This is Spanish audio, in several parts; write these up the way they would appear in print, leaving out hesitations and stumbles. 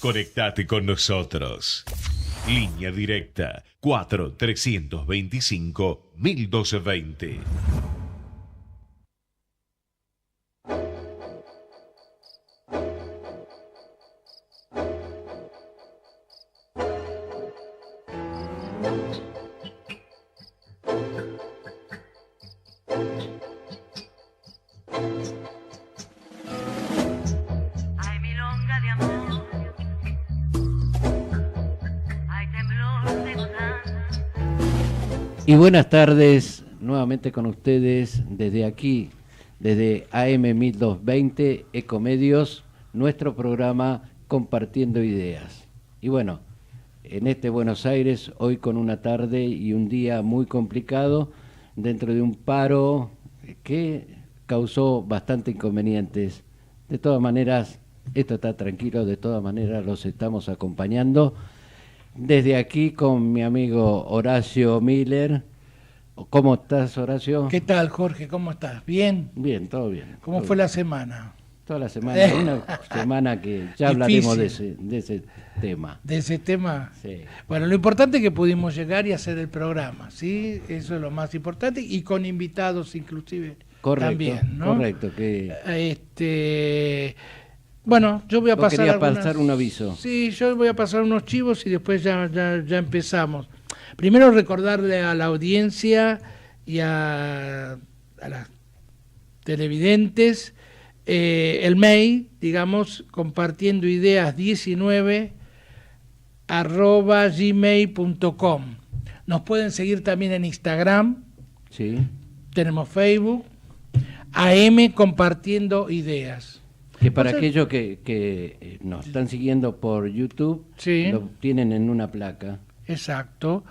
Conectate con nosotros. Línea directa 4-325-1220. Y buenas tardes, nuevamente con ustedes desde aquí, desde AM 1220 Ecomedios, nuestro programa Compartiendo Ideas. Y bueno, en este Buenos Aires, hoy con una tarde y un día muy complicado, dentro de un paro que causó bastante inconvenientes. De todas maneras, esto está tranquilo, de todas maneras los estamos acompañando. Desde aquí con mi amigo Horacio Miller. ¿Cómo estás, Horacio? ¿Qué tal, Jorge? ¿Cómo estás? ¿Bien? Bien, todo bien. ¿Cómo fue la semana? Toda la semana, una semana que ya hablaremos de ese tema. ¿De ese tema? Sí. Bueno, lo importante es que pudimos llegar y hacer el programa, ¿sí? Eso es lo más importante, y con invitados inclusive. Correcto, también, ¿no? correcto. Bueno, yo voy a pasar pasar un aviso. Sí, yo voy a pasar unos chivos y después ya empezamos. Primero recordarle a la audiencia y a las televidentes el mail, digamos, compartiendo ideas 19@gmail.com. Nos pueden seguir también en Instagram. Sí. Tenemos Facebook, AM Compartiendo Ideas. Que para aquellos que nos están siguiendo por YouTube, sí, lo tienen en una placa. Exacto.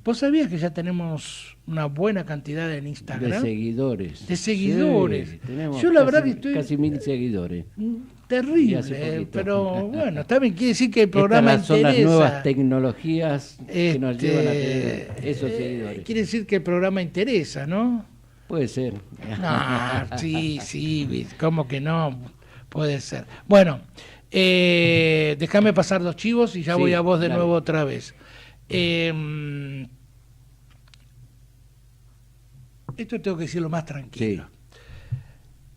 ¿Vos sabías que ya tenemos una buena cantidad en Instagram? De seguidores. De seguidores. Sí, tenemos yo la verdad que estoy... casi 1000 seguidores. Terrible, pero bueno, también quiere decir que el programa Estas interesa. Son las nuevas tecnologías que nos llevan a tener esos seguidores. Quiere decir que el programa interesa, ¿no? Puede ser. Sí, ¿cómo que no? Puede ser. Bueno, déjame pasar los chivos y ya voy a vos de nuevo otra vez. Esto tengo que decirlo más tranquilo. Sí.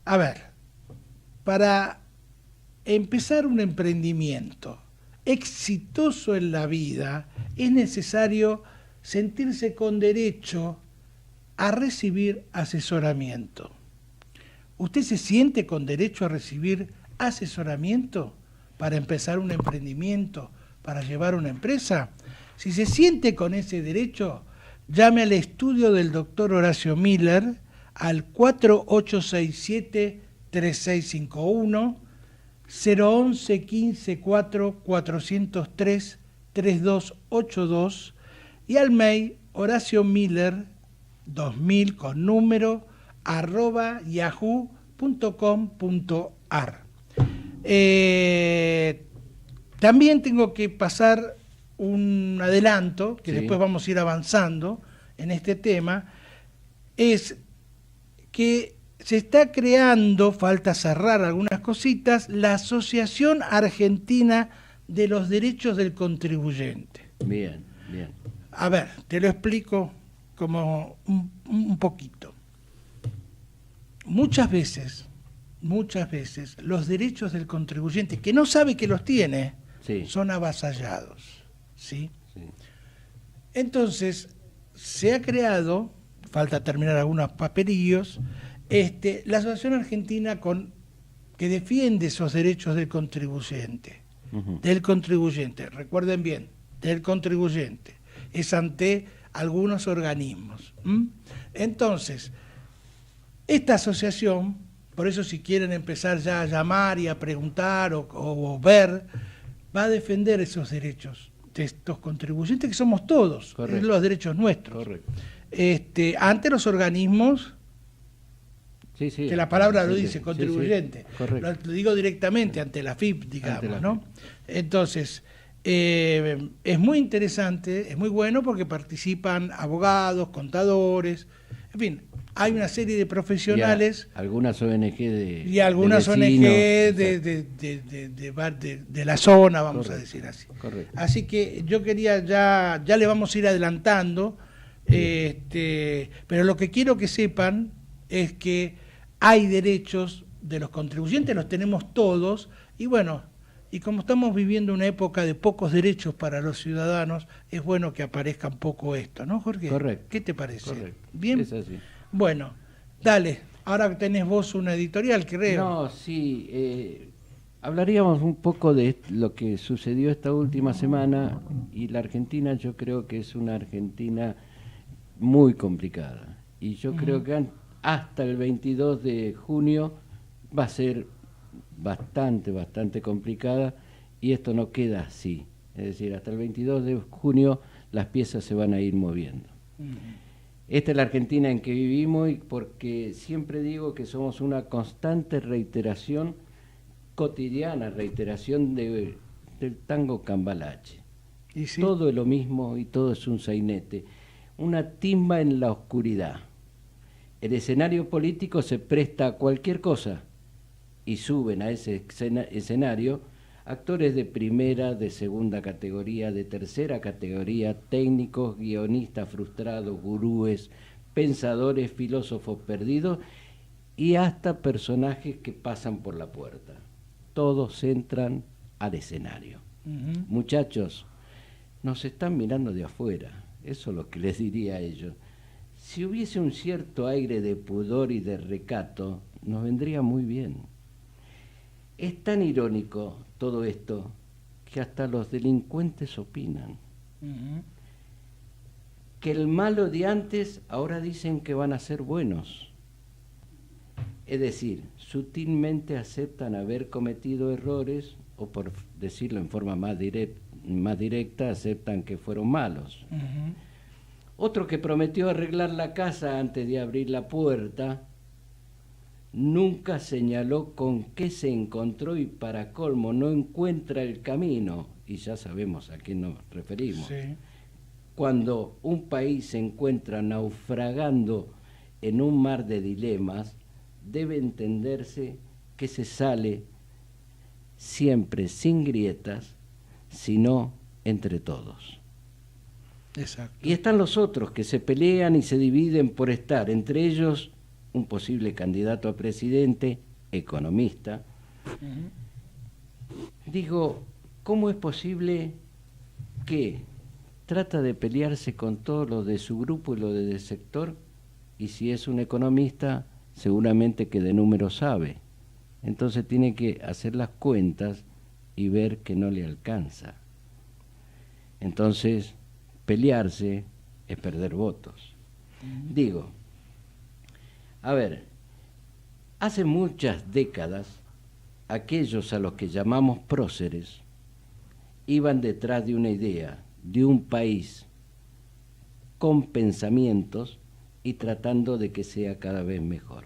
A ver, para empezar un emprendimiento exitoso en la vida, es necesario sentirse con derecho a recibir asesoramiento. ¿Usted se siente con derecho a recibir asesoramiento para empezar un emprendimiento, para llevar una empresa? Si se siente con ese derecho, llame al estudio del doctor Horacio Miller al 4867-3651, 011 15 4 403 3282 y al mail horaciomiller2000 con número @yahoo.com.ar. También tengo que pasar un adelanto, que después vamos a ir avanzando en este tema, es que se está creando, falta cerrar algunas cositas, la Asociación Argentina de los Derechos del Contribuyente. Bien. A ver, te lo explico como un poquito. Muchas veces, los derechos del contribuyente, que no sabe que los tiene, son avasallados. ¿Sí? Entonces, se ha creado, falta terminar algunos papelillos, la Asociación Argentina que defiende esos derechos del contribuyente. Recuerden bien, del contribuyente. Es ante algunos organismos. Entonces, esta asociación, por eso si quieren empezar ya a llamar y a preguntar o ver, va a defender esos derechos de estos contribuyentes, que somos todos, los derechos nuestros. Ante los organismos, que la palabra lo dice, contribuyente. Lo digo directamente ante la FIP, digamos, ¿no? Entonces, es muy interesante, es muy bueno porque participan abogados, contadores, En fin, hay una serie de profesionales algunas ONG y algunas de ONG de la zona, vamos a decir así. Correcto. Así que yo quería, ya le vamos a ir adelantando, pero lo que quiero que sepan es que hay derechos de los contribuyentes, los tenemos todos, y bueno, y como estamos viviendo una época de pocos derechos para los ciudadanos, es bueno que aparezca un poco esto, ¿no, Jorge? Correcto. ¿Qué te parece? Correcto. Bien. Es así. Bueno, dale, ahora tenés vos una editorial, creo. No, sí, hablaríamos un poco de lo que sucedió esta última semana, y la Argentina yo creo que es una Argentina muy complicada, y yo creo que hasta el 22 de junio va a ser bastante complicada, y esto no queda así, es decir, hasta el 22 de junio las piezas se van a ir moviendo. Esta es la Argentina en que vivimos, y porque siempre digo que somos una constante reiteración, cotidiana reiteración del tango cambalache. ¿Y sí? Todo es lo mismo y todo es un sainete, una timba en la oscuridad. El escenario político se presta a cualquier cosa, y suben a ese escenario actores de primera, de segunda categoría, de tercera categoría, técnicos, guionistas frustrados, gurúes, pensadores, filósofos perdidos, y hasta personajes que pasan por la puerta. Todos entran al escenario. Muchachos, nos están mirando de afuera, eso es lo que les diría a ellos. Si hubiese un cierto aire de pudor y de recato, nos vendría muy bien. Es tan irónico todo esto que hasta los delincuentes opinan. Que el malo de antes ahora dicen que van a ser buenos. Es decir, sutilmente aceptan haber cometido errores, o por decirlo en forma más directa, aceptan que fueron malos. Otro que prometió arreglar la casa antes de abrir la puerta, nunca señaló con qué se encontró, y para colmo no encuentra el camino, y ya sabemos a qué nos referimos. Sí. Cuando un país se encuentra naufragando en un mar de dilemas, debe entenderse que se sale siempre sin grietas, sino entre todos. Exacto. Y están los otros que se pelean y se dividen por estar, entre ellos un posible candidato a presidente, economista. Digo, ¿cómo es posible que trata de pelearse con todos los de su grupo y los del sector? Y si es un economista, seguramente que de números sabe. Entonces tiene que hacer las cuentas y ver que no le alcanza. Entonces, pelearse es perder votos. Digo, a ver, hace muchas décadas, aquellos a los que llamamos próceres iban detrás de una idea, de un país con pensamientos y tratando de que sea cada vez mejor.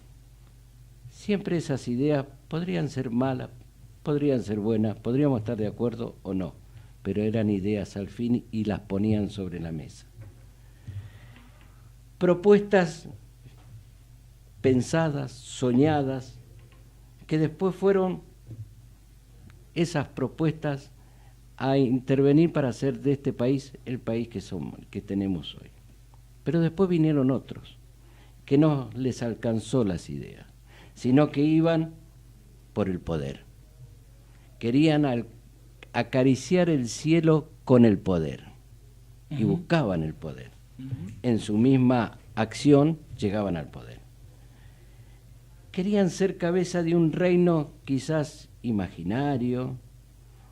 Siempre esas ideas podrían ser malas, podrían ser buenas, podríamos estar de acuerdo o no, pero eran ideas al fin y las ponían sobre la mesa. Propuestas pensadas, soñadas, que después fueron esas propuestas a intervenir para hacer de este país el país que tenemos hoy. Pero después vinieron otros, que no les alcanzó las ideas, sino que iban por el poder. Querían acariciar el cielo con el poder, y buscaban el poder. En su misma acción llegaban al poder. Querían ser cabeza de un reino quizás imaginario,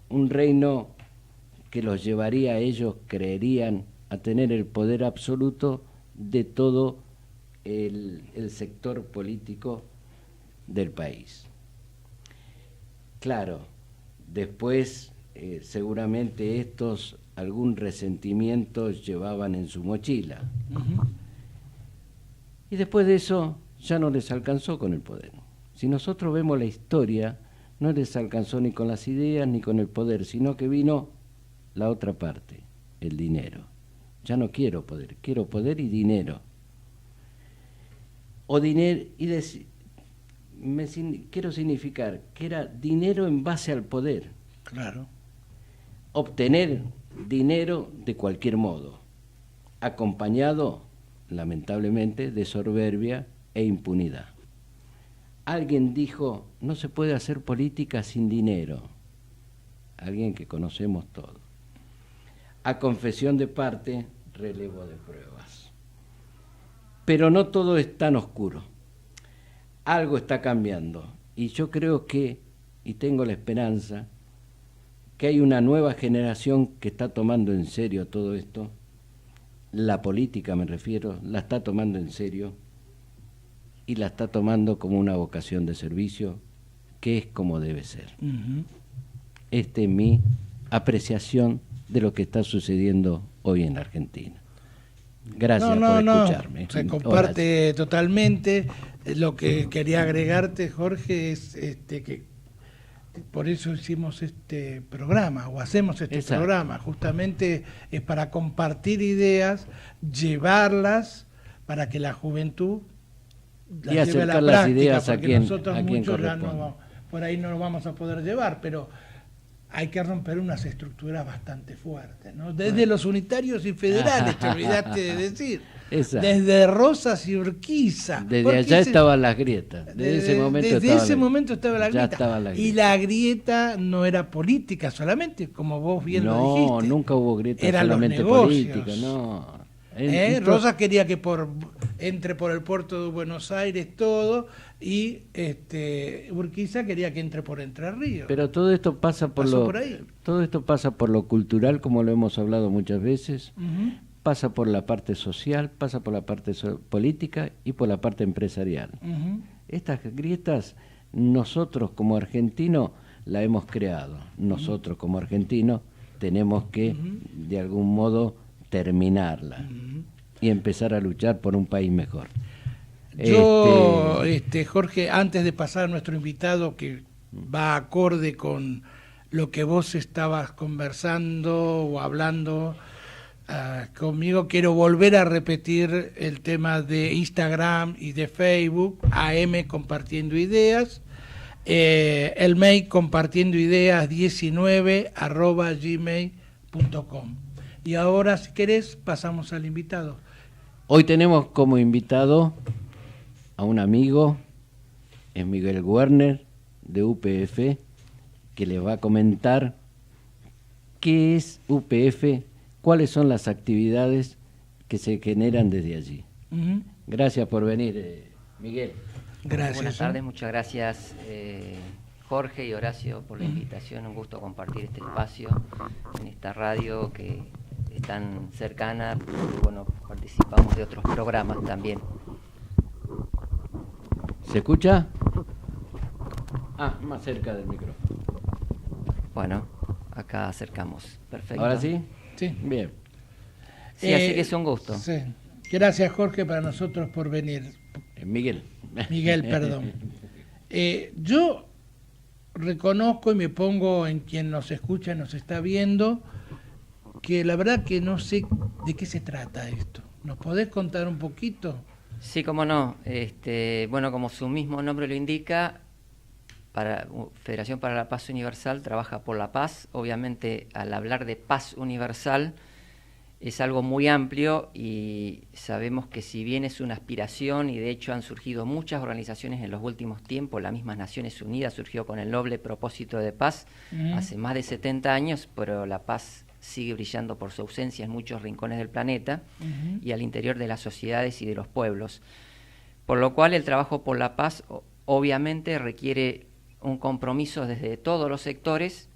un reino que los llevaría a ellos, creerían, a tener el poder absoluto de todo el sector político del país. Claro, después seguramente estos algún resentimiento llevaban en su mochila. Y después de eso ya no les alcanzó con el poder. Si nosotros vemos la historia, no les alcanzó ni con las ideas ni con el poder, sino que vino la otra parte, el dinero. Ya no quiero poder y dinero. o dinero, quiero significar que era dinero en base al poder. Claro. Obtener dinero de cualquier modo, acompañado, lamentablemente, de soberbia e impunidad. Alguien dijo, no se puede hacer política sin dinero. Alguien que conocemos todos. A confesión de parte, relevo de pruebas. Pero no todo es tan oscuro. Algo está cambiando. Y yo creo que, y tengo la esperanza, que hay una nueva generación que está tomando en serio todo esto. La política, me refiero, la está tomando en serio y la está tomando como una vocación de servicio, que es como debe ser. Esta es mi apreciación de lo que está sucediendo hoy en la Argentina. Gracias por escucharme. Se comparte totalmente. Lo que quería agregarte, Jorge, es que por eso hicimos este programa, o hacemos este Exacto. programa, justamente es para compartir ideas, llevarlas para que la juventud las Y lleve a la acercar las práctica, ideas a porque quien nosotros muchos ya corresponde. por ahí no lo vamos a poder llevar, pero hay que romper unas estructuras bastante fuertes, ¿no? Desde los unitarios y federales, te olvidaste de decir. Exacto. Desde Rosas y Urquiza. Desde Porque allá estaban las grietas. Desde ese momento estaba la ya grieta. estaba la grieta. Y la grieta no era política solamente, como vos bien lo dijiste. No, nunca hubo grieta Eran los solamente negocios. política, no. Rosas quería que entre por el puerto de Buenos Aires todo, y Urquiza quería que entre por Entre Ríos. Pero todo esto pasa por ahí. todo esto pasa por lo cultural, como lo hemos hablado muchas veces. Ujú. Pasa por la parte social, pasa por la parte política y por la parte empresarial. Ujú. Estas grietas nosotros como argentinos la hemos creado. Nosotros como argentinos tenemos que de algún modo terminarla y empezar a luchar por un país mejor. Yo, Jorge, antes de pasar a nuestro invitado, que va acorde con lo que vos estabas conversando o hablando conmigo, quiero volver a repetir el tema de Instagram y de Facebook, AM Compartiendo Ideas, el mail compartiendoideas19@gmail.com. Y ahora, si querés, pasamos al invitado. Hoy tenemos como invitado a un amigo, es Miguel Werner, de UPF, que les va a comentar qué es UPF, cuáles son las actividades que se generan desde allí. Ujú. Gracias por venir, Miguel. Gracias. Buenas tardes, muchas gracias Jorge y Horacio por la invitación, un gusto compartir este espacio en esta radio que es tan cercana, porque, bueno, participamos de otros programas también. ¿Se escucha? Más cerca del micrófono. Bueno, acá acercamos, perfecto. ¿Ahora sí? Sí. Bien. Sí, así que es un gusto. Sí. Gracias, Jorge, para nosotros por venir. Miguel. Miguel, perdón. Yo reconozco y me pongo en quien nos escucha y nos está viendo, que la verdad que no sé de qué se trata esto. ¿Nos podés contar un poquito? Sí, cómo no. Bueno, como su mismo nombre lo indica, Federación para la Paz Universal trabaja por la paz. Obviamente, al hablar de paz universal, es algo muy amplio y sabemos que si bien es una aspiración, y de hecho han surgido muchas organizaciones en los últimos tiempos, la misma Naciones Unidas surgió con el noble propósito de paz hace más de 70 años, pero la paz sigue brillando por su ausencia en muchos rincones del planeta y al interior de las sociedades y de los pueblos. Por lo cual el trabajo por la paz obviamente requiere un compromiso desde todos los sectores.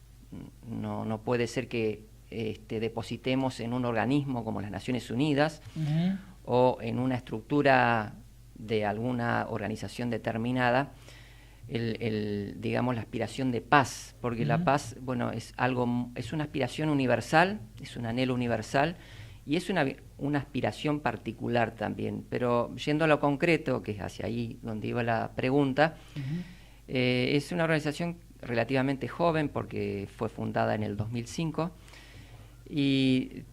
No puede ser que depositemos en un organismo como las Naciones Unidas o en una estructura de alguna organización determinada digamos la aspiración de paz, porque la paz, bueno, es una aspiración universal, es un anhelo universal y es una aspiración particular también. Pero yendo a lo concreto, que es hacia ahí donde iba la pregunta, es una organización relativamente joven porque fue fundada en el 2005 y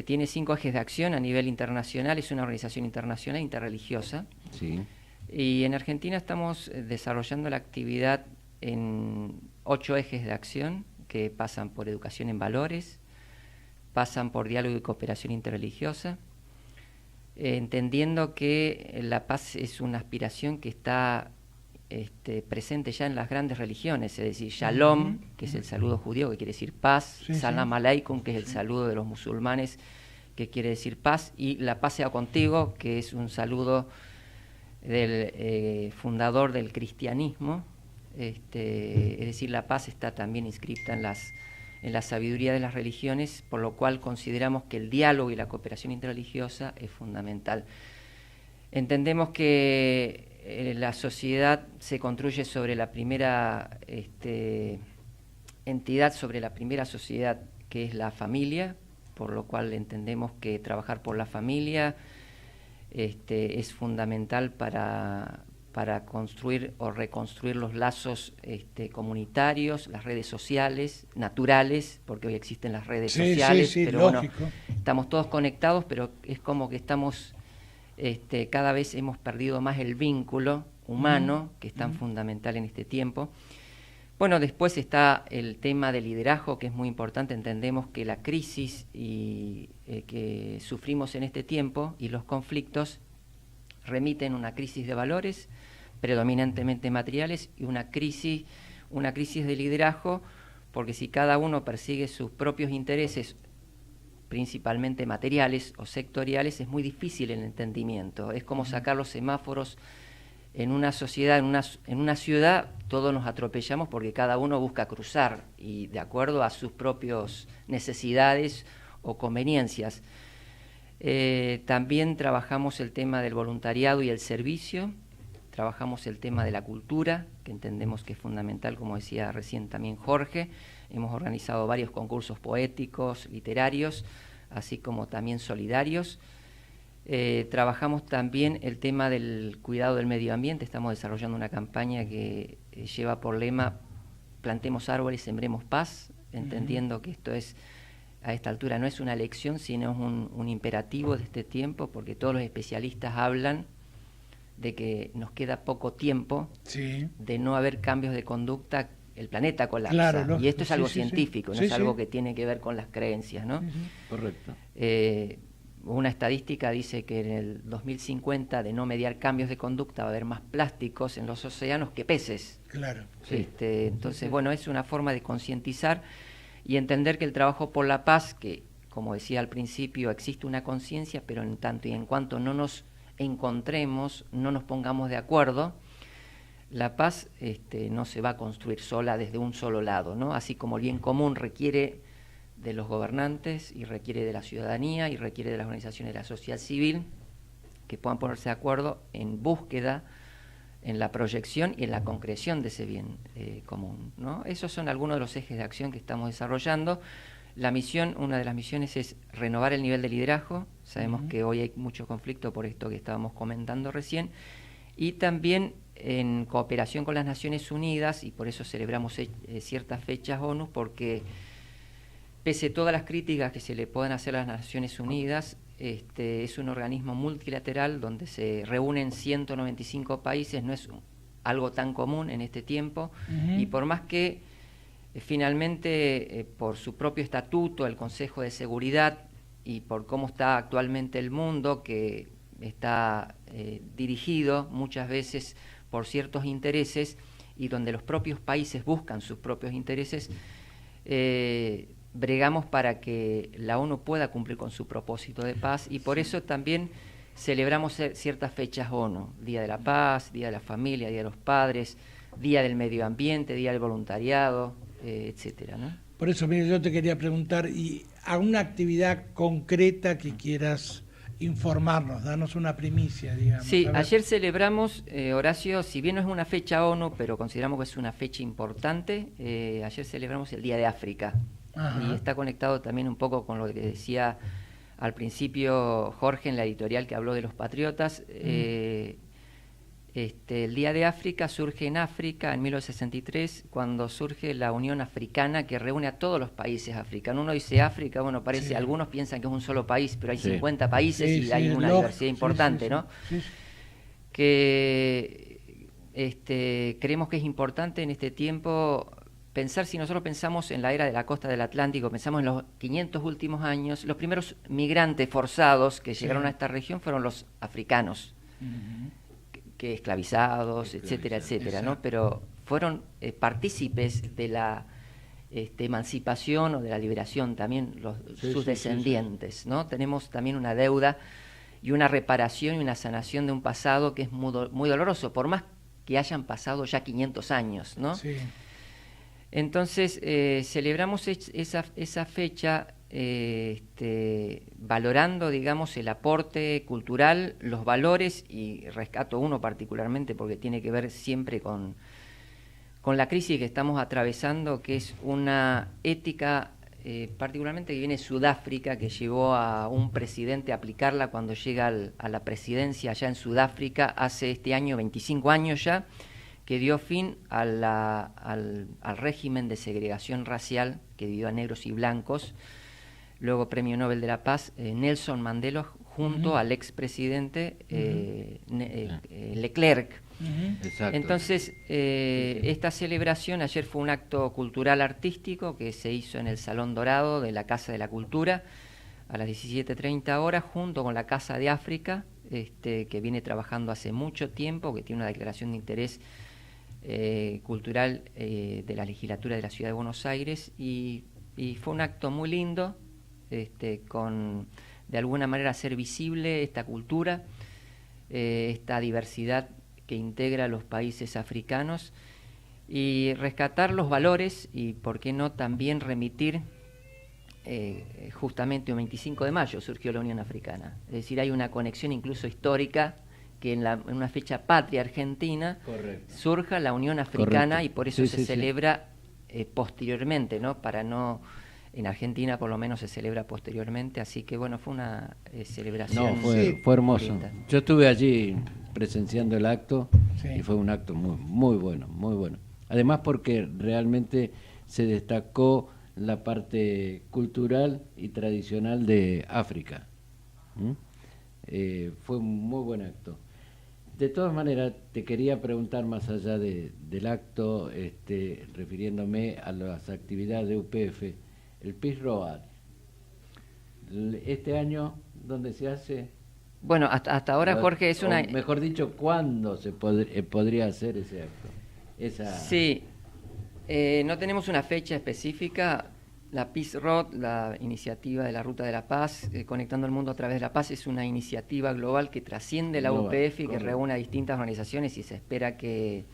tiene 5 ejes de acción a nivel internacional, es una organización internacional interreligiosa. Sí. Y en Argentina estamos desarrollando la actividad en 8 ejes de acción que pasan por educación en valores, pasan por diálogo y cooperación interreligiosa, entendiendo que la paz es una aspiración que está presente ya en las grandes religiones, es decir, Shalom, que es el saludo judío, que quiere decir paz, Sí, Salam sí. Aleikum, que es el saludo de los musulmanes, que quiere decir paz, y la paz sea contigo, que es un saludo del fundador del cristianismo, es decir, la paz está también inscripta en la sabiduría de las religiones, por lo cual consideramos que el diálogo y la cooperación interreligiosa es fundamental. Entendemos que la sociedad se construye sobre la primera entidad, sobre la primera sociedad, que es la familia, por lo cual entendemos que trabajar por la familia es fundamental para construir o reconstruir los lazos comunitarios, las redes sociales, naturales, porque hoy existen las redes sociales, pero lógico. bueno, estamos todos conectados, pero es como que estamos, cada vez hemos perdido más el vínculo humano, que es tan fundamental en este tiempo. Bueno, después está el tema del liderazgo, que es muy importante. Entendemos que la crisis que sufrimos en este tiempo y los conflictos remiten a una crisis de valores, predominantemente materiales, y una crisis de liderazgo, porque si cada uno persigue sus propios intereses, principalmente materiales o sectoriales, es muy difícil el entendimiento. Es como sacar los semáforos en una sociedad, en una ciudad, todos nos atropellamos porque cada uno busca cruzar y de acuerdo a sus propias necesidades o conveniencias. También trabajamos el tema del voluntariado y el servicio, trabajamos el tema de la cultura, que entendemos que es fundamental, como decía recién también Jorge. Hemos organizado varios concursos poéticos, literarios, así como también solidarios. Trabajamos también el tema del cuidado del medio ambiente. Estamos desarrollando una campaña que lleva por lema plantemos árboles, sembremos paz, entendiendo que esto es, a esta altura no es una elección, sino es un imperativo de este tiempo, porque todos los especialistas hablan de que nos queda poco tiempo, Sí. de no haber cambios de conducta, el planeta colapsa. Claro, lógico. Y esto es algo Sí, sí, sí. científico, no Sí, es algo sí. que tiene que ver con las creencias, ¿no? Correcto. Una estadística dice que en el 2050, de no mediar cambios de conducta, va a haber más plásticos en los océanos que peces. Claro. Sí. Entonces, bueno, es una forma de concientizar y entender que el trabajo por la paz, que como decía al principio, existe una conciencia, pero en tanto y en cuanto no nos encontremos, no nos pongamos de acuerdo, la paz no se va a construir sola desde un solo lado, ¿no? Así como el bien común requiere de los gobernantes y requiere de la ciudadanía y requiere de las organizaciones de la sociedad civil que puedan ponerse de acuerdo en búsqueda, en la proyección y en la concreción de ese bien común, ¿no? Esos son algunos de los ejes de acción que estamos desarrollando. La misión, una de las misiones es renovar el nivel de liderazgo. Sabemos que hoy hay mucho conflicto por esto que estábamos comentando recién, y también en cooperación con las Naciones Unidas, y por eso celebramos ciertas fechas ONU, porque pese a todas las críticas que se le puedan hacer a las Naciones Unidas, es un organismo multilateral donde se reúnen 195 países, no es algo tan común en este tiempo, y por más que finalmente por su propio estatuto, el Consejo de Seguridad, y por cómo está actualmente el mundo, que está dirigido muchas veces por ciertos intereses y donde los propios países buscan sus propios intereses, bregamos para que la ONU pueda cumplir con su propósito de paz, y por eso también celebramos ciertas fechas ONU, Día de la Paz, Día de la Familia, Día de los Padres, Día del Medio Ambiente, Día del Voluntariado, etcétera, ¿no? Por eso, mire, yo te quería preguntar, y a una actividad concreta que quieras informarnos, darnos una primicia, digamos. Sí, A ver. ayer celebramos, Horacio, si bien no es una fecha ONU, pero consideramos que es una fecha importante, ayer celebramos el Día de África. Ajá. Y está conectado también un poco con lo que decía al principio Jorge en la editorial que habló de los patriotas. el Día de África surge en África en 1963, cuando surge la Unión Africana, que reúne a todos los países africanos. Uno dice África, bueno, parece, algunos piensan que es un solo país, pero hay 50 países y hay una diversidad importante, ¿no? Sí. Que creemos que es importante en este tiempo pensar, si nosotros pensamos en la era de la costa del Atlántico, pensamos en los 500 últimos años, los primeros migrantes forzados que llegaron a esta región fueron los africanos. Que esclavizados, etcétera, etcétera, ¿no? Pero fueron partícipes de la emancipación o de la liberación también sus descendientes, ¿no? Tenemos también una deuda y una reparación y una sanación de un pasado que es muy doloroso, por más que hayan pasado ya 500 años, ¿no? Sí. Entonces, celebramos esa fecha valorando, digamos, el aporte cultural, los valores, y rescato uno particularmente porque tiene que ver siempre con la crisis que estamos atravesando, que es una ética particularmente que viene de Sudáfrica, que llevó a un presidente a aplicarla cuando llega a la presidencia allá en Sudáfrica hace este año 25 años ya, que dio fin al régimen de segregación racial que dividió a negros y blancos. Luego Premio Nobel de la Paz, Nelson Mandela, junto al expresidente Leclerc. Entonces, esta celebración ayer fue un acto cultural artístico que se hizo en el Salón Dorado de la Casa de la Cultura a las 17:30 horas, junto con la Casa de África, que viene trabajando hace mucho tiempo, que tiene una declaración de interés cultural de la legislatura de la Ciudad de Buenos Aires, y fue un acto muy lindo, con de alguna manera hacer visible esta cultura, esta diversidad que integra a los países africanos, y rescatar los valores y, por qué no, también remitir, justamente el 25 de mayo surgió la Unión Africana. Es decir, hay una conexión incluso histórica, que en una fecha patria argentina surja la Unión Africana. Correcto. Y por eso se celebra posteriormente, ¿no? En Argentina por lo menos se celebra posteriormente, así que bueno, fue una celebración. No, fue hermoso. Linda. Yo estuve allí presenciando el acto y fue un acto muy bueno, muy bueno. Además porque realmente se destacó la parte cultural y tradicional de África. Fue un muy buen acto. De todas maneras, te quería preguntar, más allá del acto, refiriéndome a las actividades de UPF, el Peace Road, este año, ¿dónde se hace? Bueno, hasta ahora, Jorge, es una... Mejor dicho, ¿cuándo se podría hacer ese acto? Sí, no tenemos una fecha específica. La Peace Road, la iniciativa de la Ruta de la Paz, Conectando el Mundo a través de la Paz, es una iniciativa global que trasciende la UPF y que reúne a distintas organizaciones, y se espera que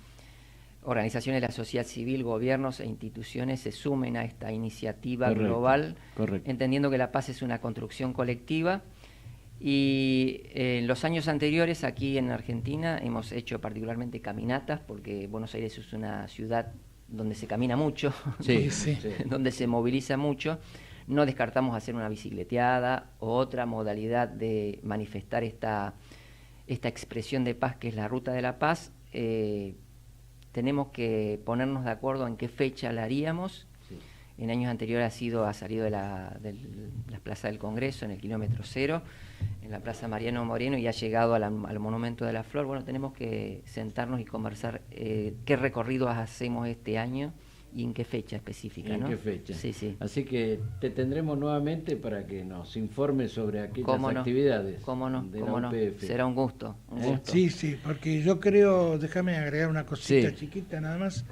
organizaciones de la sociedad civil, gobiernos e instituciones se sumen a esta iniciativa global, entendiendo que la paz es una construcción colectiva. Y en los años anteriores aquí en Argentina hemos hecho particularmente caminatas, porque Buenos Aires es una ciudad donde se camina mucho, donde se moviliza mucho. No descartamos hacer una bicicleteada o otra modalidad de manifestar esta expresión de paz que es la Ruta de la Paz. Tenemos que ponernos de acuerdo en qué fecha la haríamos. En años anteriores ha salido de la Plaza del Congreso, en el kilómetro 0, en la Plaza Mariano Moreno, y ha llegado al Monumento de la Flor. Bueno, tenemos que sentarnos y conversar qué recorridos hacemos este año y en qué fecha específica, ¿no? ¿En qué fecha? Sí. Así que te tendremos nuevamente para que nos informes sobre aquellas actividades. ¿Cómo no? Será un gusto. Sí, porque yo creo, déjame agregar una cosita chiquita nada más.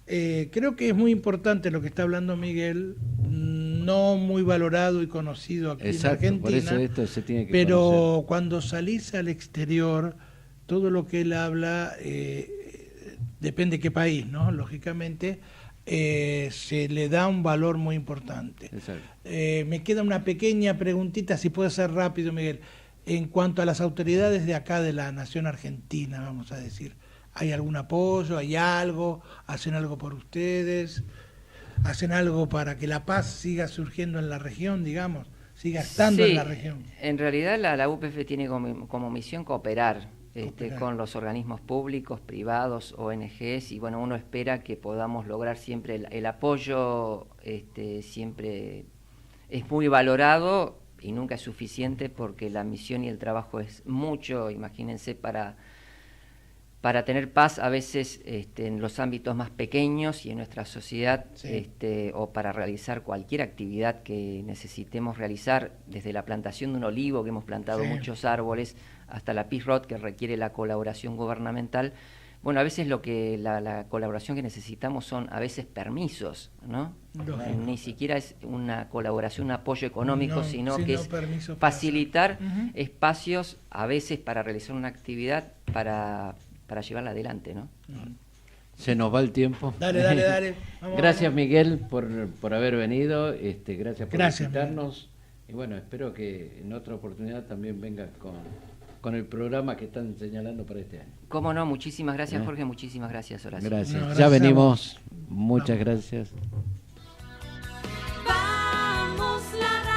Creo que es muy importante lo que está hablando Miguel, no muy valorado y conocido aquí en Argentina. Por eso esto se tiene que pero conocer. Cuando salís al exterior, todo lo que él habla, depende de qué país, ¿no? Lógicamente, se le da un valor muy importante. Me queda una pequeña preguntita, si puede ser rápido, Miguel, en cuanto a las autoridades de acá de la nación argentina, vamos a decir. ¿Hay algún apoyo? ¿Hay algo? ¿Hacen algo por ustedes? ¿Hacen algo para que la paz siga surgiendo en la región, digamos? ¿Siga estando en la región? En realidad la UPF tiene como misión cooperar. con los organismos públicos, privados, ONGs, y bueno, uno espera que podamos lograr siempre el apoyo, siempre es muy valorado y nunca es suficiente porque la misión y el trabajo es mucho, imagínense, para tener paz a veces en los ámbitos más pequeños y en nuestra sociedad, sí. O para realizar cualquier actividad que necesitemos realizar, desde la plantación de un olivo, que hemos plantado sí. muchos árboles, hasta la PISROT, que requiere la colaboración gubernamental. Bueno, a veces la colaboración que necesitamos son a veces permisos, ¿no? Ni siquiera es una colaboración, un apoyo económico, sino que es facilitar espacios a veces para realizar una actividad para llevarla adelante, ¿no? Se nos va el tiempo. Dale. Gracias, Miguel, por haber venido. Gracias por visitarnos. Y bueno, espero que en otra oportunidad también vengas con el programa que están señalando para este año. Cómo no, muchísimas gracias, Jorge, muchísimas gracias, Horacio. Gracias. No, ya venimos. Muchas gracias. Vamos la radio.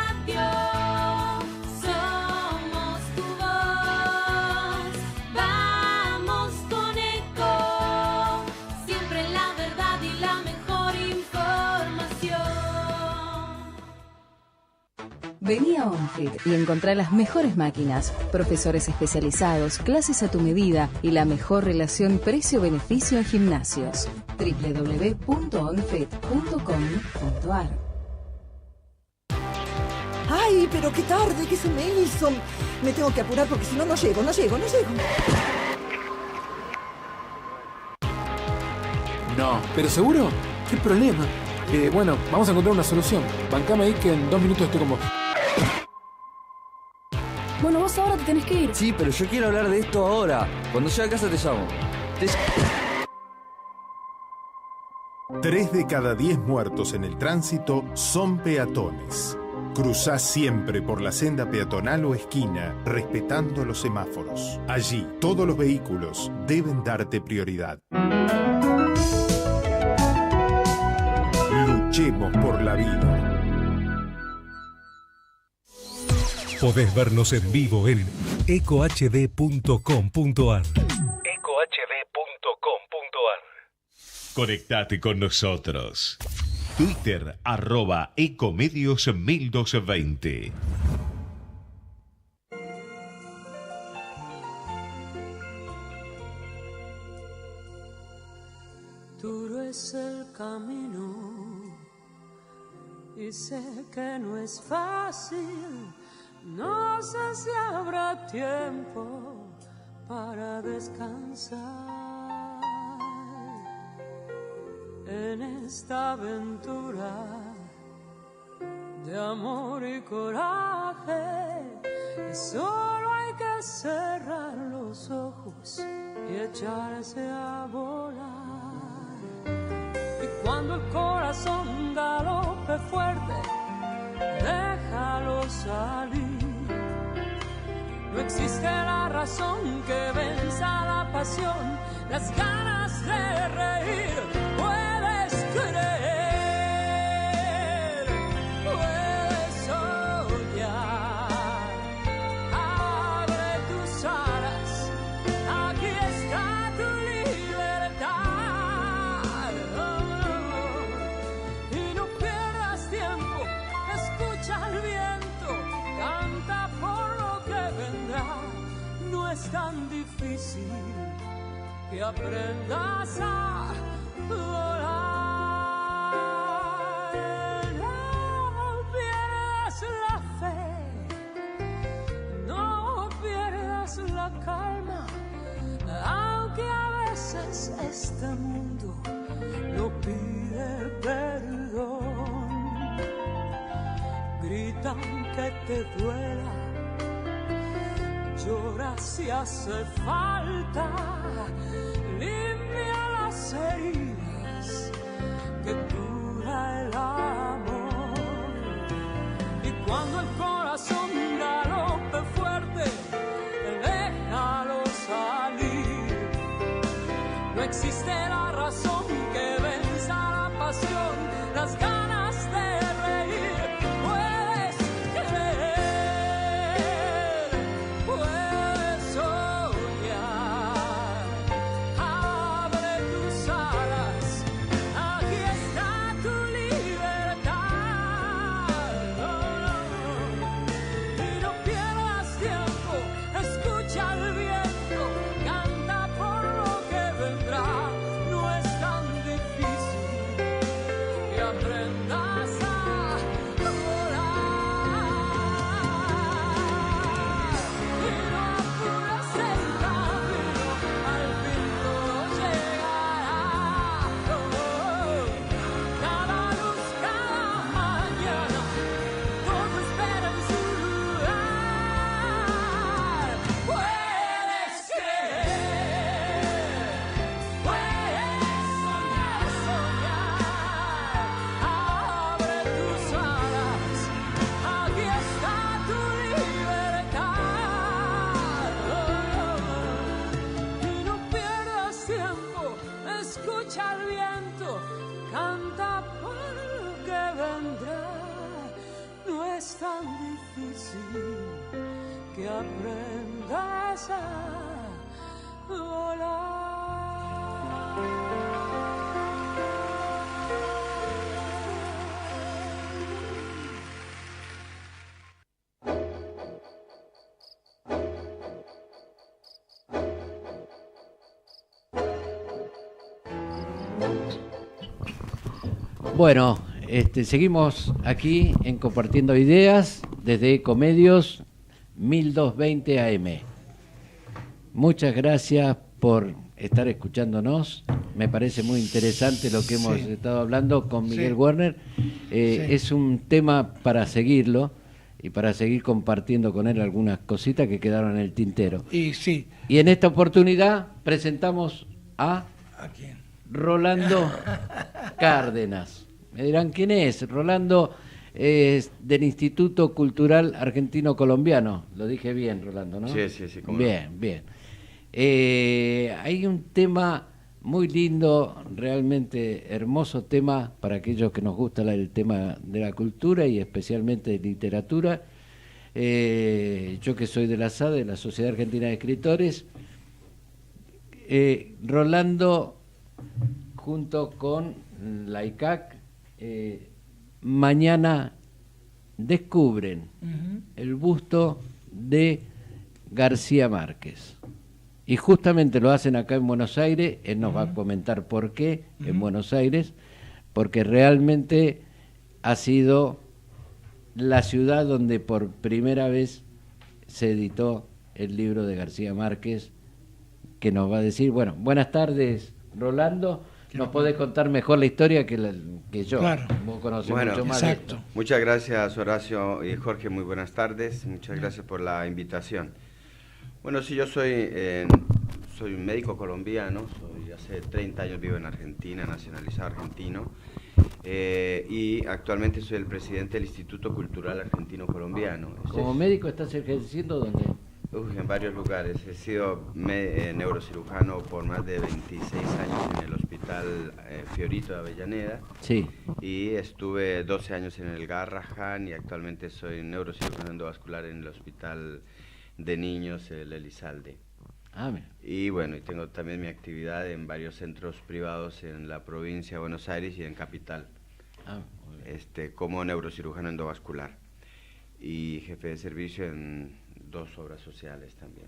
Vení a OnFit y encontrá las mejores máquinas, profesores especializados, clases a tu medida y la mejor relación precio-beneficio en gimnasios. www.onfit.com.ar. ¡Ay, pero qué tarde que se me hizo! Me tengo que apurar porque si no, no llego. No. ¿Pero seguro? ¿Qué problema? Bueno, vamos a encontrar una solución. Bancame ahí que en 2 minutos estoy con vos. Bueno, vos ahora te tenés que ir. Sí, pero yo quiero hablar de esto ahora. Cuando llegue a casa te llamo. 3 de cada 10 muertos en el tránsito son peatones. Cruzá siempre por la senda peatonal o esquina, respetando los semáforos. Allí, todos los vehículos deben darte prioridad. Luchemos por la vida. Podés vernos en vivo en ecohd.com.ar. Conectate con nosotros. Twitter @ecomedios1220. Duro es el camino y sé que no es fácil. No sé si habrá tiempo para descansar en esta aventura de amor y coraje. Solo hay que cerrar los ojos y echarse a volar. Y cuando el corazón galope fuerte, déjalo salir. No existe la razón que venza la pasión, las ganas de reír. Puedes creer, puedes soñar. Abre tus alas, aquí está tu libertad. Y no pierdas tiempo, escucha el viento, canta por lo que vendrá. No es tan difícil que aprendas a volar. No pierdas la fe, no pierdas la calma, aunque a veces este mundo no pide perdón. Grita aunque te duela, llora si hace falta, limpia las heridas que cura el amor. Y cuando el corazón galope fuerte, déjalo salir. No existe la razón que venza la pasión, las ganas de reír. Puedes creer, puedes soñar. es tan difícil que aprendas a volar. Bueno, seguimos aquí en Compartiendo Ideas desde Ecomedios 1220 AM. Muchas gracias por estar escuchándonos. Me parece muy interesante lo que hemos estado hablando con Miguel Werner. Es un tema para seguirlo y para seguir compartiendo con él algunas cositas que quedaron en el tintero. Y en esta oportunidad presentamos ¿A quién? Rolando Cárdenas. Me dirán quién es. Rolando es del Instituto Cultural Argentino Colombiano. Lo dije bien, Rolando, ¿no? Sí. Bien. Hay un tema muy lindo, realmente hermoso tema para aquellos que nos gusta el tema de la cultura y especialmente de literatura. Yo que soy de la SAD, de la Sociedad Argentina de Escritores, Rolando, junto con la ICAC, mañana descubren el busto de García Márquez. Y justamente lo hacen acá en Buenos Aires. Él nos va a comentar por qué en Buenos Aires, porque realmente ha sido la ciudad donde por primera vez se editó el libro de García Márquez, que nos va a decir, bueno, buenas tardes, Rolando. Nos podés contar mejor la historia que yo. Claro. Vos conocés Bueno, mucho más. Exacto. Muchas gracias, Horacio y Jorge, muy buenas tardes. Muchas gracias por la invitación. Bueno, sí, yo soy un médico colombiano, hace 30 años vivo en Argentina, nacionalizado argentino, y actualmente soy el presidente del Instituto Cultural Argentino Colombiano. ¿Como médico estás ejerciendo dónde? En varios lugares. He sido neurocirujano por más de 26 años en el Hospital Fiorito de Avellaneda. Sí. Y estuve 12 años en el Garrahan y actualmente soy neurocirujano endovascular en el Hospital de Niños, el Elizalde. Y bueno, y tengo también mi actividad en varios centros privados en la provincia de Buenos Aires y en Capital, como neurocirujano endovascular y jefe de servicio en 2 obras sociales también.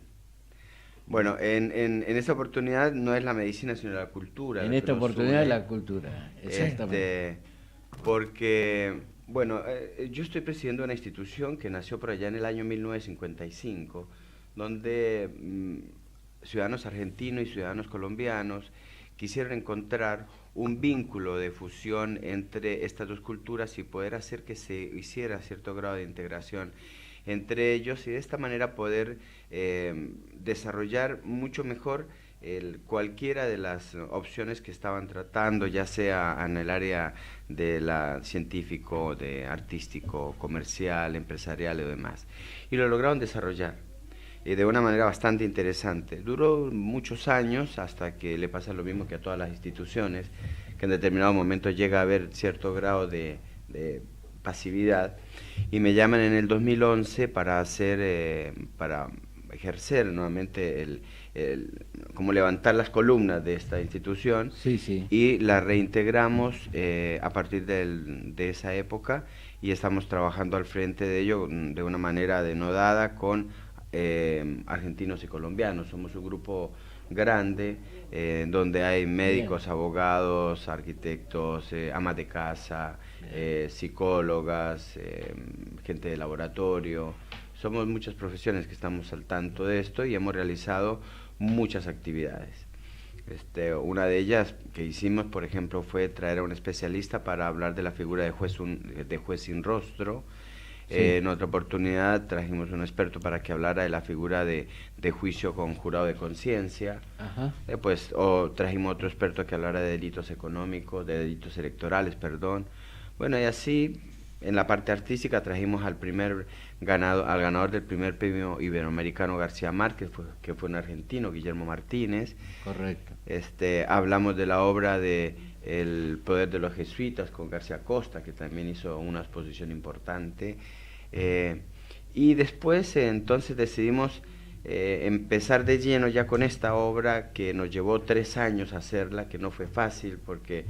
Bueno, en esta oportunidad no es la medicina sino la cultura. En esta oportunidad es la cultura, exactamente. Porque, bueno, yo estoy presidiendo una institución que nació por allá en el año 1955, donde ciudadanos argentinos y ciudadanos colombianos quisieron encontrar un vínculo de fusión entre estas dos culturas y poder hacer que se hiciera cierto grado de integración entre ellos y de esta manera poder desarrollar mucho mejor cualquiera de las opciones que estaban tratando, ya sea en el área de la científico, de artístico, comercial, empresarial y demás. Y lo lograron desarrollar de una manera bastante interesante. Duró muchos años hasta que le pasa lo mismo que a todas las instituciones, que en determinado momento llega a haber cierto grado de pasividad, y me llaman en el 2011 para ejercer nuevamente como levantar las columnas de esta institución, y la reintegramos a partir de esa época, y estamos trabajando al frente de ello de una manera denodada con argentinos y colombianos. Somos un grupo grande donde hay médicos, abogados, arquitectos, amas de casa, psicólogas, gente de laboratorio. Somos muchas profesiones que estamos al tanto de esto y hemos realizado muchas actividades. Una de ellas que hicimos, por ejemplo, fue traer a un especialista para hablar de la figura de juez sin rostro. En otra oportunidad trajimos un experto para que hablara de la figura de juicio con jurado de conciencia. Trajimos otro experto que hablara de delitos económicos, de delitos electorales, perdón. Bueno, y así, en la parte artística trajimos al ganador del primer premio iberoamericano García Márquez, que fue un argentino, Guillermo Martínez. Correcto. Hablamos de la obra de El poder de los jesuitas con García Costa, que también hizo una exposición importante. Y después entonces decidimos empezar de lleno ya con esta obra que nos llevó 3 años hacerla, que no fue fácil porque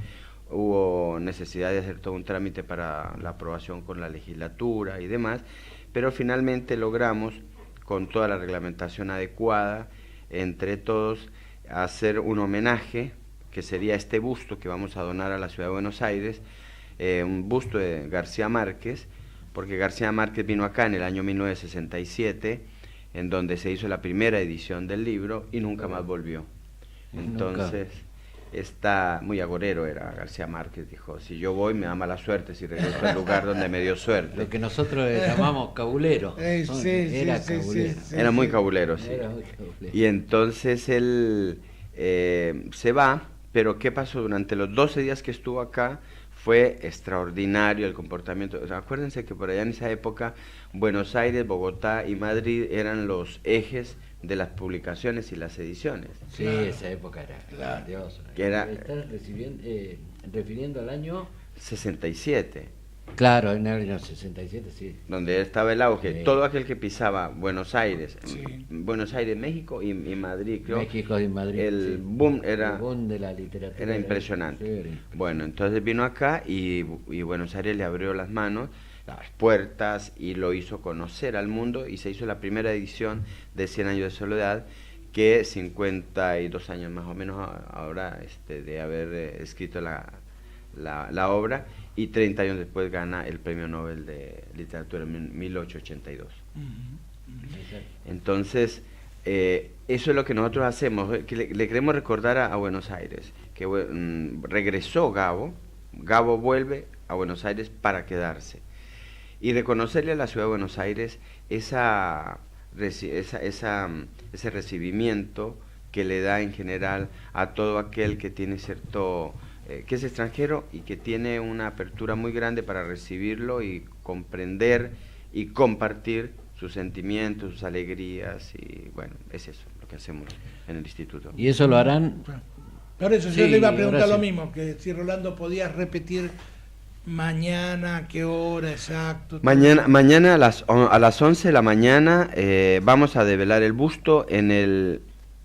hubo necesidad de hacer todo un trámite para la aprobación con la legislatura y demás, pero finalmente logramos, con toda la reglamentación adecuada, entre todos, hacer un homenaje, que sería este busto que vamos a donar a la Ciudad de Buenos Aires, un busto de García Márquez, porque García Márquez vino acá en el año 1967, en donde se hizo la primera edición del libro y nunca más volvió. Entonces, está muy agorero era García Márquez, dijo, si yo voy me da mala suerte si regreso al lugar donde me dio suerte. Lo que nosotros llamamos cabulero. Era cabulero. Era muy cabulero, sí. Era muy cabulero. Y entonces él se va, pero ¿qué pasó? Durante los 12 días que estuvo acá fue extraordinario el comportamiento. O sea, acuérdense que por allá en esa época Buenos Aires, Bogotá y Madrid eran los ejes de las publicaciones y las ediciones. Sí, esa época era grandiosa. ¿Estás refiriendo al año? 67. Claro, en el año 67, sí. Donde estaba el auge. Sí. Todo aquel que pisaba Buenos Aires, Buenos Aires, México y Madrid, creo. México y Madrid. El boom era... El boom de la literatura. Era impresionante. Bueno, entonces vino acá y Buenos Aires le abrió las manos, las puertas, y lo hizo conocer al mundo, y se hizo la primera edición de 100 años de soledad, que 52 años más o menos ahora de haber escrito la obra, y 30 años después gana el Premio Nobel de Literatura en 1882. Entonces, eso es lo que nosotros hacemos, que le queremos recordar a Buenos Aires, que regresó Gabo vuelve a Buenos Aires para quedarse, y reconocerle a la Ciudad de Buenos Aires ese recibimiento que le da en general a todo aquel que tiene cierto... que es extranjero y que tiene una apertura muy grande para recibirlo y comprender y compartir sus sentimientos, sus alegrías, y bueno, es eso lo que hacemos en el instituto. ¿Y eso lo harán? Por eso yo le iba a preguntar lo mismo, que si Rolando podías repetir mañana, qué hora exacto. Mañana a las 11 de la mañana vamos a develar el busto en el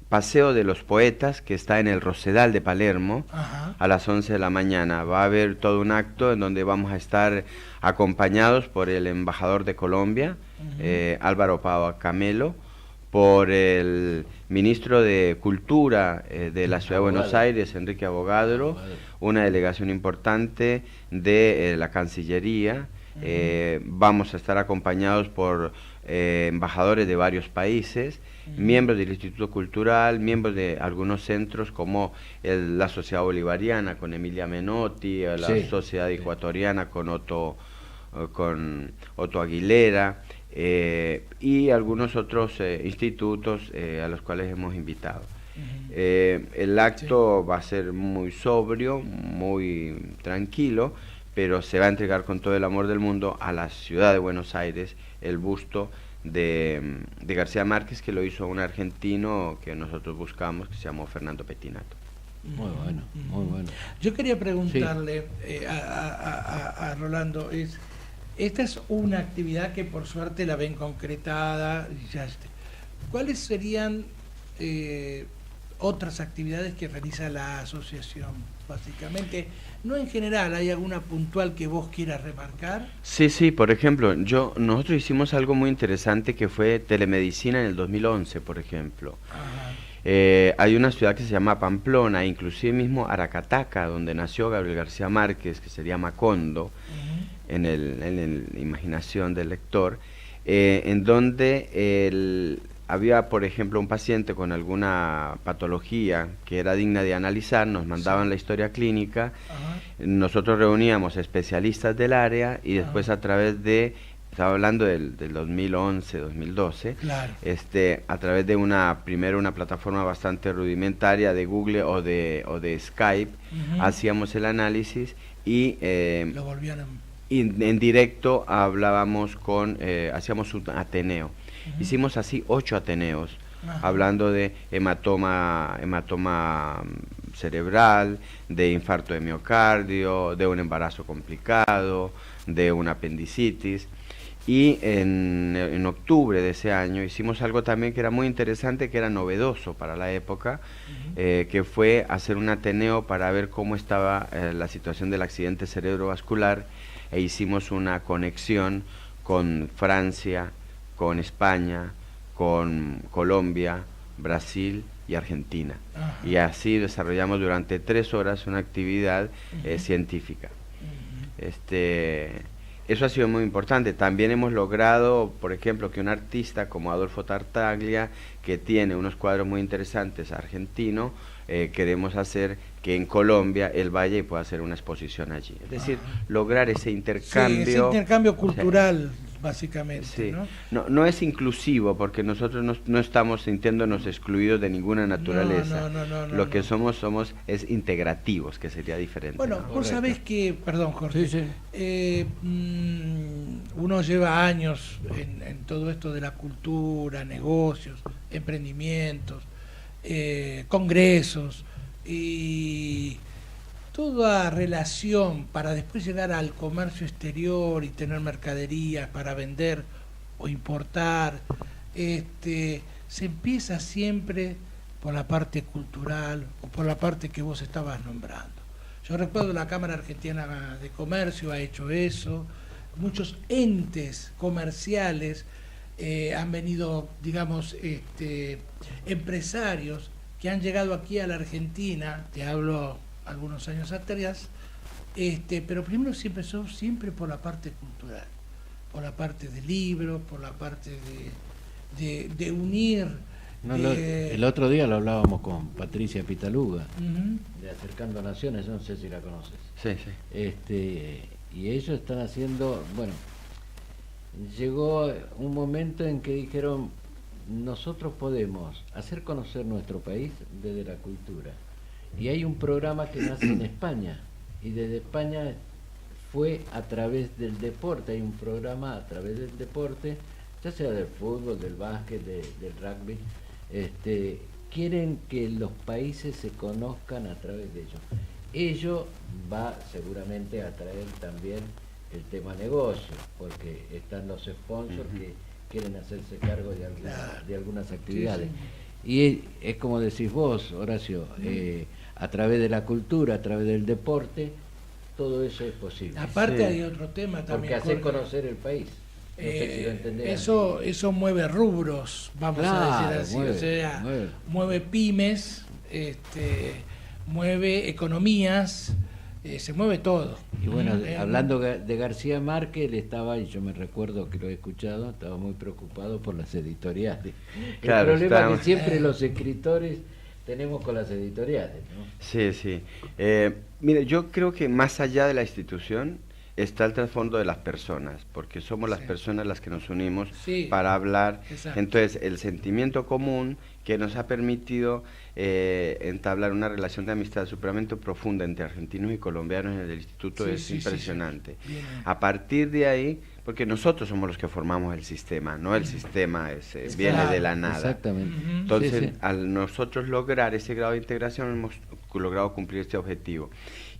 Paseo de los Poetas, que está en el Rosedal de Palermo. Ajá. A las 11 de la mañana. Va a haber todo un acto en donde vamos a estar acompañados por el embajador de Colombia, Álvaro Pava Camelo, por el ministro de Cultura de la Ciudad de Buenos Aires, Enrique Abogadro, una delegación importante de la Cancillería. Vamos a estar acompañados por embajadores de varios países, miembros del Instituto Cultural, miembros de algunos centros como la Sociedad Bolivariana con Emilia Menotti, la Sociedad Ecuatoriana con Otto Aguilera, y algunos otros institutos a los cuales hemos invitado. El acto va a ser muy sobrio, muy tranquilo, pero se va a entregar con todo el amor del mundo a la Ciudad de Buenos Aires el busto de García Márquez, que lo hizo un argentino que nosotros buscamos, que se llamó Fernando Pettinato. Muy bueno, muy bueno. Yo quería preguntarle a Rolando, esta es una actividad que por suerte la ven concretada, ¿cuáles serían otras actividades que realiza la asociación? Básicamente, no en general, ¿hay alguna puntual que vos quieras remarcar? Sí, por ejemplo, nosotros hicimos algo muy interesante que fue telemedicina en el 2011, por ejemplo. Hay una ciudad que se llama Pamplona, inclusive mismo Aracataca, donde nació Gabriel García Márquez, que sería Macondo, en la imaginación del lector, en donde había, por ejemplo, un paciente con alguna patología que era digna de analizar, nos mandaban la historia clínica, nosotros reuníamos especialistas del área y después a través de, estaba hablando del 2011, 2012, claro. A través de primero una plataforma bastante rudimentaria de Google o de Skype, hacíamos el análisis y lo volvían y en directo hablábamos hacíamos un ateneo. Hicimos así 8 ateneos, hablando de hematoma cerebral, de infarto de miocardio, de un embarazo complicado, de una apendicitis, Y en octubre de ese año hicimos algo también que era muy interesante, que era novedoso para la época, que fue hacer un ateneo para ver cómo estaba la situación del accidente cerebrovascular, e hicimos una conexión con Francia, con España, con Colombia, Brasil y Argentina. Ajá. Y así desarrollamos durante 3 horas una actividad científica. Eso ha sido muy importante. También hemos logrado, por ejemplo, que un artista como Adolfo Tartaglia, que tiene unos cuadros muy interesantes argentino, queremos hacer que en Colombia él vaya y pueda hacer una exposición allí. Es decir, lograr ese intercambio. Sí, ese intercambio cultural, básicamente. Sí. No es inclusivo, porque nosotros no estamos sintiéndonos excluidos de ninguna naturaleza. Lo que somos es integrativos, que sería diferente. Bueno, vos sabés que, perdón Jorge, uno lleva años en todo esto de la cultura, negocios, emprendimientos, congresos, y toda relación para después llegar al comercio exterior y tener mercaderías para vender o importar, se empieza siempre por la parte cultural o por la parte que vos estabas nombrando. Yo recuerdo la Cámara Argentina de Comercio ha hecho eso, muchos entes comerciales han venido, digamos, empresarios que han llegado aquí a la Argentina, te hablo algunos años atrás, pero primero siempre por la parte cultural, por la parte de libros, por la parte de unir. El otro día lo hablábamos con Patricia Pitaluga, de Acercando Naciones, no sé si la conoces. Sí. Y ellos están haciendo, bueno, llegó un momento en que dijeron, nosotros podemos hacer conocer nuestro país desde la cultura. Y hay un programa que nace en España, y desde España fue a través del deporte, hay un programa a través del deporte, ya sea del fútbol, del básquet, del rugby, quieren que los países se conozcan a través de ellos. Ello va seguramente a traer también el tema negocio, porque están los sponsors que quieren hacerse cargo de algunas actividades. Y es como decís vos, Horacio, a través de la cultura, a través del deporte, todo eso es posible. Aparte hay otro tema también. Porque hacer conocer el país. No sé si lo entendés. Eso mueve rubros, vamos a decir así. Mueve pymes, mueve economías, se mueve todo. Y bueno, hablando de García Márquez, él estaba, y yo me recuerdo que lo he escuchado, estaba muy preocupado por las editoriales. Claro, el problema que siempre los escritores tenemos con las editoriales, ¿no? Sí. Mire, yo creo que más allá de la institución está el trasfondo de las personas, porque somos las personas las que nos unimos para hablar. Exacto. Entonces, el sentimiento común que nos ha permitido entablar una relación de amistad supremamente profunda entre argentinos y colombianos en el instituto es impresionante. A partir de ahí, porque nosotros somos los que formamos el sistema, no el sistema viene de la nada. Exactamente. Entonces, al nosotros lograr ese grado de integración, hemos logrado cumplir este objetivo.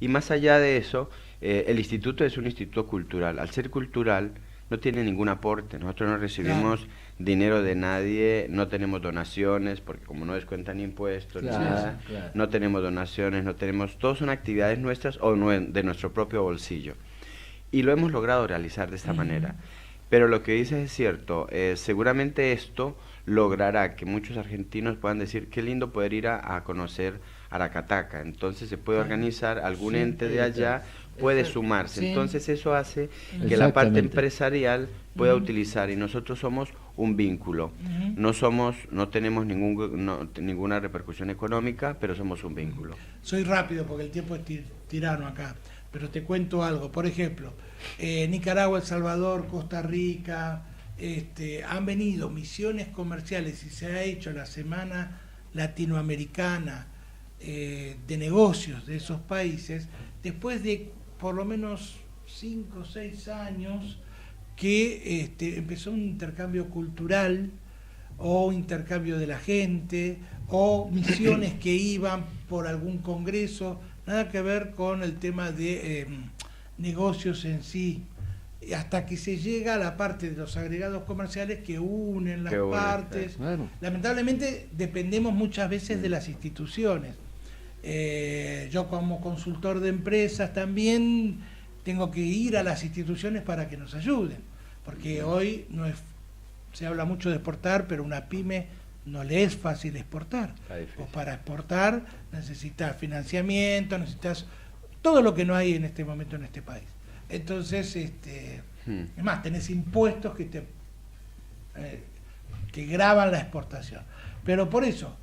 Y más allá de eso, el instituto es un instituto cultural. Al ser cultural, no tiene ningún aporte. Nosotros no recibimos dinero de nadie, no tenemos donaciones, porque como no descuentan impuestos, ni nada, no tenemos donaciones, todos son actividades nuestras o de nuestro propio bolsillo. Y lo hemos logrado realizar de esta manera. Pero lo que dices es cierto, seguramente esto logrará que muchos argentinos puedan decir, qué lindo poder ir a conocer Aracataca. Entonces se puede organizar, algún ente de allá puede sumarse. Entonces eso hace que la parte empresarial pueda utilizar, y nosotros somos un vínculo. No tenemos ninguna repercusión económica, pero somos un vínculo. Soy rápido porque el tiempo es tirano acá, pero te cuento algo. Por ejemplo, Nicaragua, El Salvador, Costa Rica, han venido misiones comerciales y se ha hecho la Semana Latinoamericana de negocios de esos países, después de por lo menos 5 o 6 años que empezó un intercambio cultural o intercambio de la gente o misiones que iban por algún congreso, nada que ver con el tema de negocios en sí. hasta que se llega a la parte de los agregados comerciales que unen las partes. Claro. Lamentablemente dependemos muchas veces de las instituciones. Yo como consultor de empresas también tengo que ir a las instituciones para que nos ayuden, porque hoy se habla mucho de exportar, pero una pyme no le es fácil exportar. Vos para exportar necesitas financiamiento, necesitas todo lo que no hay en este momento en este país. Entonces, es más, tenés impuestos que gravan la exportación. Pero por eso,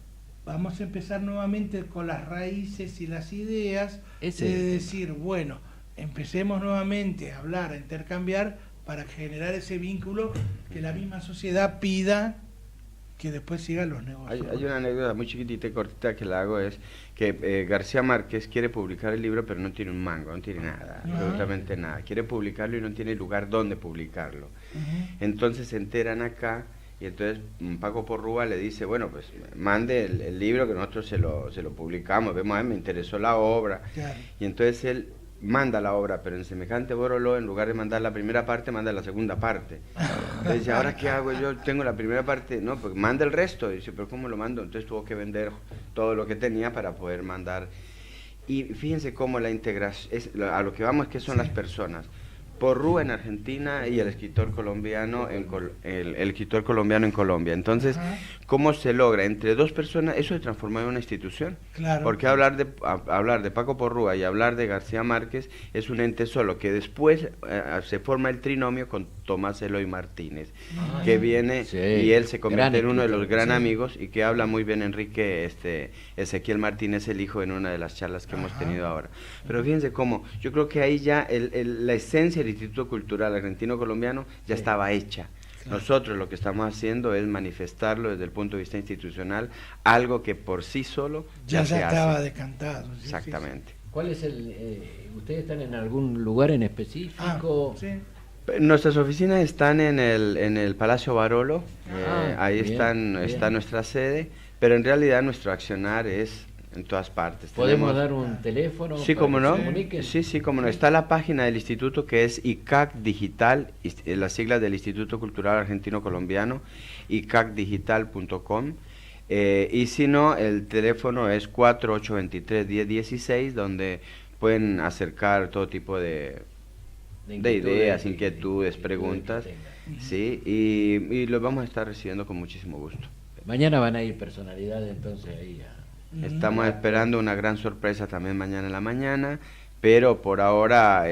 vamos a empezar nuevamente con las raíces y las ideas de decir, bueno, empecemos nuevamente a hablar, a intercambiar para generar ese vínculo que la misma sociedad pida que después sigan los negocios. Hay una anécdota muy chiquitita y cortita que la hago, es que García Márquez quiere publicar el libro pero no tiene un mango, no tiene nada, absolutamente nada. Quiere publicarlo y no tiene lugar donde publicarlo. Entonces se enteran acá y entonces Paco Porrúa le dice, bueno, pues mande el libro que nosotros se lo publicamos, vemos, me interesó la obra. Claro. Y entonces él manda la obra, pero en semejante boroló, en lugar de mandar la primera parte, manda la segunda parte. Entonces dice, ¿ahora qué hago? Yo tengo la primera parte, no, pues manda el resto. Y dice, ¿pero cómo lo mando? Entonces tuvo que vender todo lo que tenía para poder mandar. Y fíjense cómo la integración, a lo que vamos es que son las personas. Porrúa en Argentina y el escritor colombiano en Colombia. Entonces, ¿cómo se logra? Entre dos personas, eso se transformó en una institución. Claro. Porque hablar de Paco Porrúa y hablar de García Márquez es un ente solo, que después se forma el trinomio con Tomás Eloy Martínez, que viene y él se convierte en uno de los gran amigos, y que habla muy bien Enrique Ezequiel Martínez, el hijo, en una de las charlas que hemos tenido ahora. Pero fíjense cómo, yo creo que ahí ya la esencia del Instituto Cultural Argentino-Colombiano ya estaba hecha. Claro. Nosotros lo que estamos haciendo es manifestarlo desde el punto de vista institucional, algo que por sí solo ya se estaba hace. Decantado. Sí, exactamente. ¿Cuál es ustedes están en algún lugar en específico? Sí. Nuestras oficinas están en el Palacio Barolo, ahí bien. Está nuestra sede, pero en realidad nuestro accionar es en todas partes. ¿Podemos dar un teléfono? Sí, como no. Sí, como no. Está la página del instituto, que es ICAC Digital, las siglas del Instituto Cultural Argentino Colombiano, icacdigital.com. Y si no, el teléfono es 4823-1016, donde pueden acercar todo tipo de ideas, inquietudes, preguntas. Sí, y los vamos a estar recibiendo con muchísimo gusto. Mañana van a ir personalidades entonces ahí Estamos esperando una gran sorpresa también mañana en la mañana, pero por ahora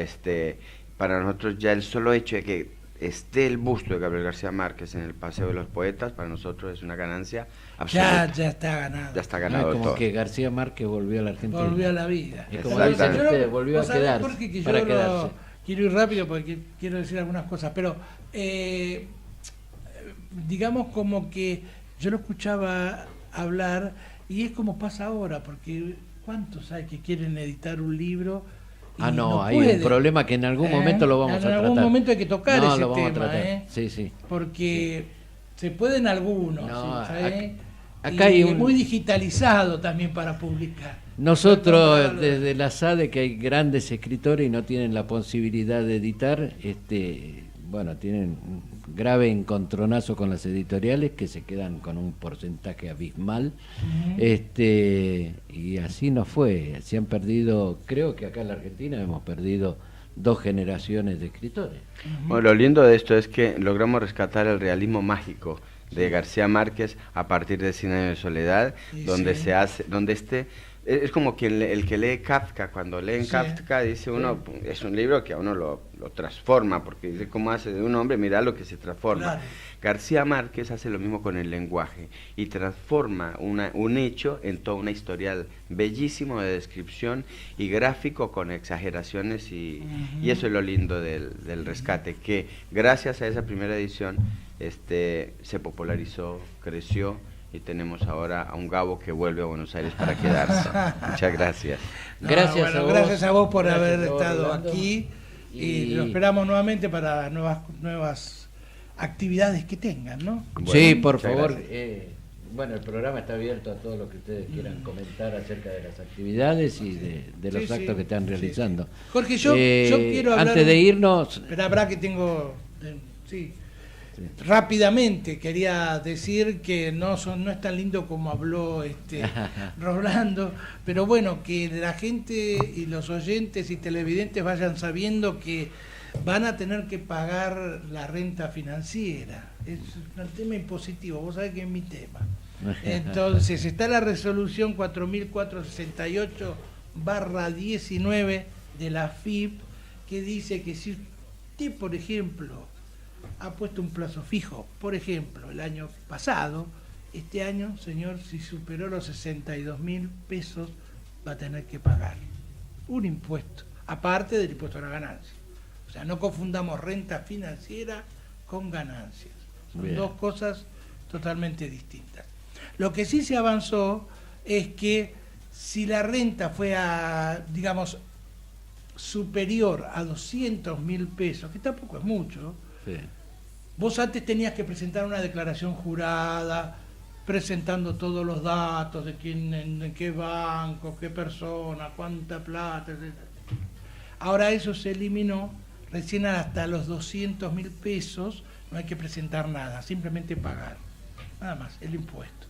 para nosotros ya el solo hecho de que esté el busto de Gabriel García Márquez en el Paseo de los Poetas, para nosotros es una ganancia absoluta. Ya está ganado. Ya está ganado como todo. Que García Márquez volvió a la Argentina. Volvió a la vida. Y como dicen ustedes, volvió a quedarse. Quiero ir rápido porque quiero decir algunas cosas, pero digamos como que yo lo escuchaba hablar. Y es como pasa ahora, porque ¿cuántos hay que quieren editar un libro? No, hay un problema que en algún momento lo vamos a tratar. En algún momento hay que tocar ese lo vamos tema, a tratar. Sí. Porque se pueden algunos, acá hay muy digitalizado también para publicar. Nosotros desde la SADE, que hay grandes escritores y no tienen la posibilidad de editar, tienen un grave encontronazo con las editoriales, que se quedan con un porcentaje abismal. Y así no fue. Se han perdido, creo que acá en la Argentina hemos perdido 2 generaciones de escritores. Bueno, lo lindo de esto es que logramos rescatar el realismo mágico de García Márquez a partir de 100 años de soledad, es como que el que lee Kafka, cuando lee Kafka, dice uno, es un libro que a uno lo transforma, porque dice cómo hace de un hombre, mira lo que se transforma. Claro. García Márquez hace lo mismo con el lenguaje y transforma un hecho en toda una historial bellísimo de descripción y gráfico con exageraciones y eso es lo lindo del rescate, que gracias a esa primera edición se popularizó, creció. Y tenemos ahora a un Gabo que vuelve a Buenos Aires para quedarse. Muchas gracias. Gracias a vos por haber estado aquí y lo esperamos nuevamente para nuevas actividades que tengan, ¿no? Bueno, sí, por favor. bueno, el programa está abierto a todo lo que ustedes quieran comentar acerca de las actividades y de los actos que están realizando. Jorge, yo quiero hablar... Antes de irnos... Pero habrá que tengo... Rápidamente quería decir que no es tan lindo como habló Rolando, pero bueno, que la gente y los oyentes y televidentes vayan sabiendo que van a tener que pagar la renta financiera. Es un tema impositivo, vos sabés que es mi tema. Entonces está la resolución 4468/19 de la FIP, que dice que si usted, por ejemplo, ha puesto un plazo fijo, por ejemplo, el año pasado, este año, señor, si superó los 62.000 pesos, va a tener que pagar un impuesto, aparte del impuesto a la ganancia. O sea, no confundamos renta financiera con ganancias. Son dos cosas totalmente distintas. Lo que sí se avanzó es que si la renta fue digamos, superior a 200.000 pesos, que tampoco es mucho, vos antes tenías que presentar una declaración jurada, presentando todos los datos de quién, en qué banco, qué persona, cuánta plata, etc. Ahora eso se eliminó, recién hasta los 200.000 pesos no hay que presentar nada, simplemente pagar, nada más, el impuesto.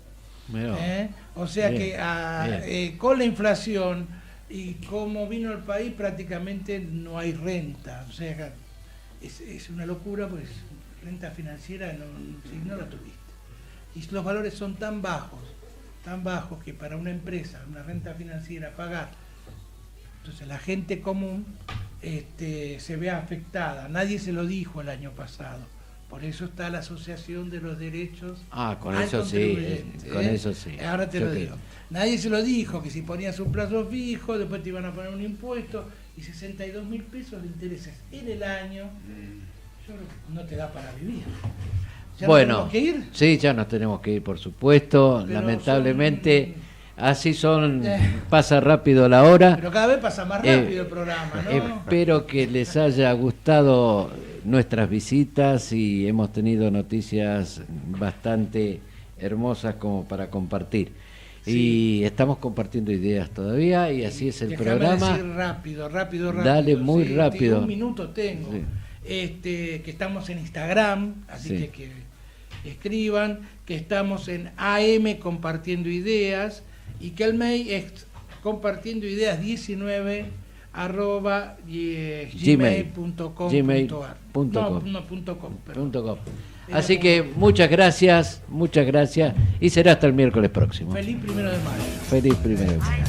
O sea que con la inflación y como vino el país prácticamente no hay renta, o sea, es una locura, pues renta financiera no la tuviste. Y los valores son tan bajos que para una empresa, una renta financiera, pagar, entonces la gente común se ve afectada. Nadie se lo dijo el año pasado. Por eso está la Asociación de los Derechos con eso sí, con eso sí. Ahora te lo digo. Nadie se lo dijo, que si ponías un plazo fijo, después te iban a poner un impuesto, y 62.000 pesos de intereses en el año, yo creo que no te da para vivir. ¿Ya nos tenemos que ir? Sí, ya nos tenemos que ir, por supuesto. Pero lamentablemente, así pasa rápido la hora. Pero cada vez pasa más rápido el programa, ¿no? Espero que les haya gustado nuestras visitas y hemos tenido noticias bastante hermosas como para compartir. Sí. Y estamos compartiendo ideas todavía y así es el programa. Decir rápido. Dale, muy rápido. Un minuto tengo. Sí. Que estamos en Instagram, así que escriban, que estamos en AM Compartiendo Ideas y que el mail es compartiendoideas19@gmail.com. Así que muchas gracias y será hasta el miércoles próximo. Feliz 1 de mayo. Feliz 1 de mayo.